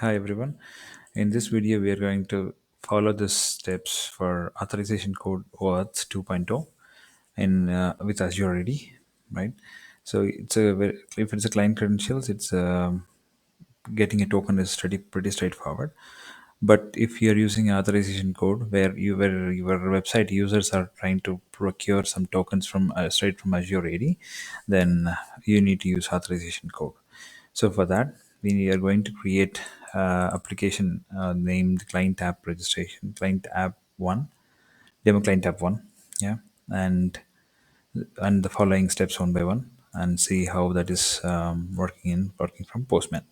Hi everyone. In this video, we are going to follow the steps for authorization code OAuth 2.0 in with Azure already, right? So if it's a client credentials, it's getting a token is pretty straightforward. But if you're using authorization code where your website users are trying to procure some tokens from straight from Azure AD, then you need to use authorization code. So for that, we are going to create application named client app registration, client app one, demo client app one, yeah, and the following steps one by one, and see how that is working from Postman.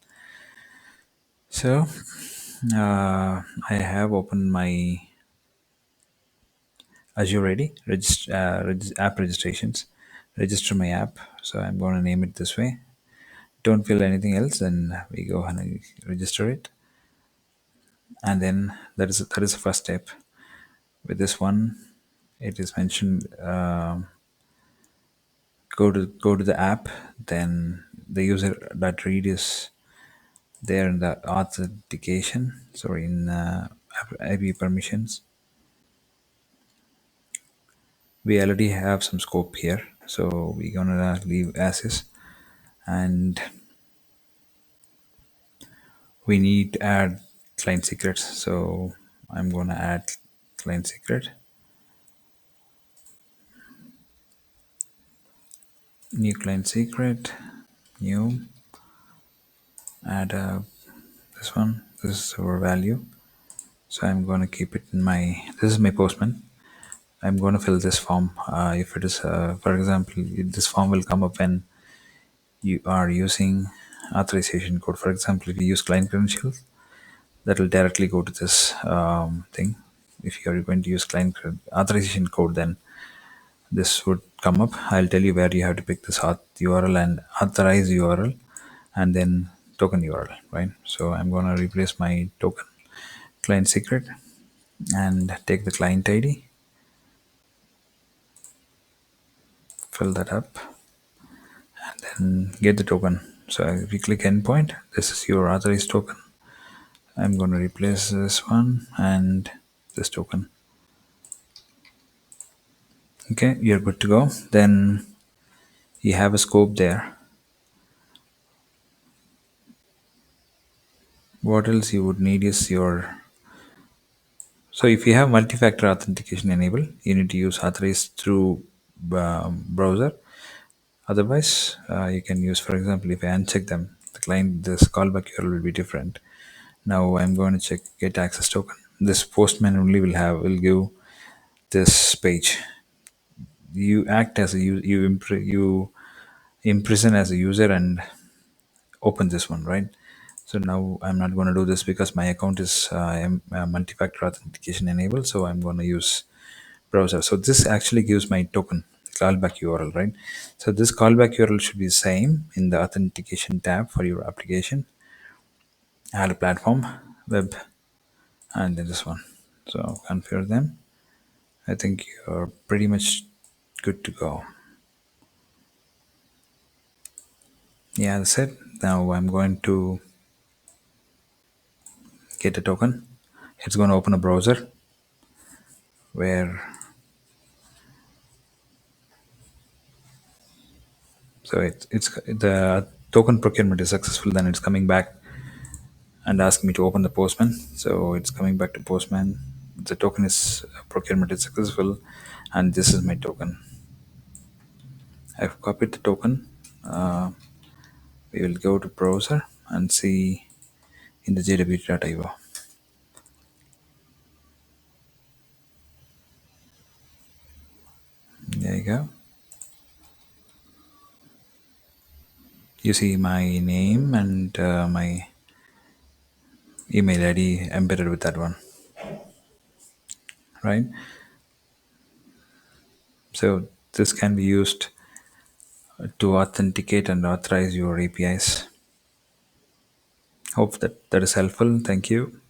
So I have opened my Azure ready, app registrations, register my app. So I'm going to name it this way. Don't fill anything else, then we go and register it, and then that is the first step. With this one, it is mentioned go to the app, then the user that read is there in the authentication. Sorry, in IP permissions, we already have some scope here, so we're gonna leave as is, and we need to add client secrets. So I'm gonna add client secret, new client secret, new, add this one. This is our value. So I'm going to keep it in my, this is my postman. I'm going to fill this form. If it is, for example, this form will come up when you are using authorization code. For example, if you use client credentials, that will directly go to this thing. If you are going to use authorization code, then this would come up. I'll tell you where you have to pick this auth URL and authorize URL, and then token URL, right? So I'm going to replace my token client secret and take the client ID, fill that up, and get the token. So if you click endpoint, this is your authorized token. I'm going to replace this one and this token. Okay, you're good to go. Then you have a scope there. What else you would need is your, so if you have multi-factor authentication enabled, you need to use authorize through browser. Otherwise, you can use, for example, if I uncheck them, the client, this callback URL will be different. Now I'm going to check get access token. This postman only will give this page. You act as a you imprison as a user and open this one, right? So now I'm not going to do this because my account is multi-factor authentication enabled. So I'm going to use browser. So this actually gives my token callback URL, right? So this callback URL should be the same in the authentication tab for your application. Add a platform, web, and then this one. So configure them. I think you're pretty much good to go. Yeah, that's it. Now I'm going to get a token. It's going to open a browser where, so it's the token procurement is successful. Then it's coming back and asking me to open the postman. So it's coming back to postman. The token is procurement is successful, and this is my token. I've copied the token. We will go to browser and see in the jw.io. There you go. You see my name and my email ID embedded with that one, right? So this can be used to authenticate and authorize your APIs. Hope that is helpful. Thank you.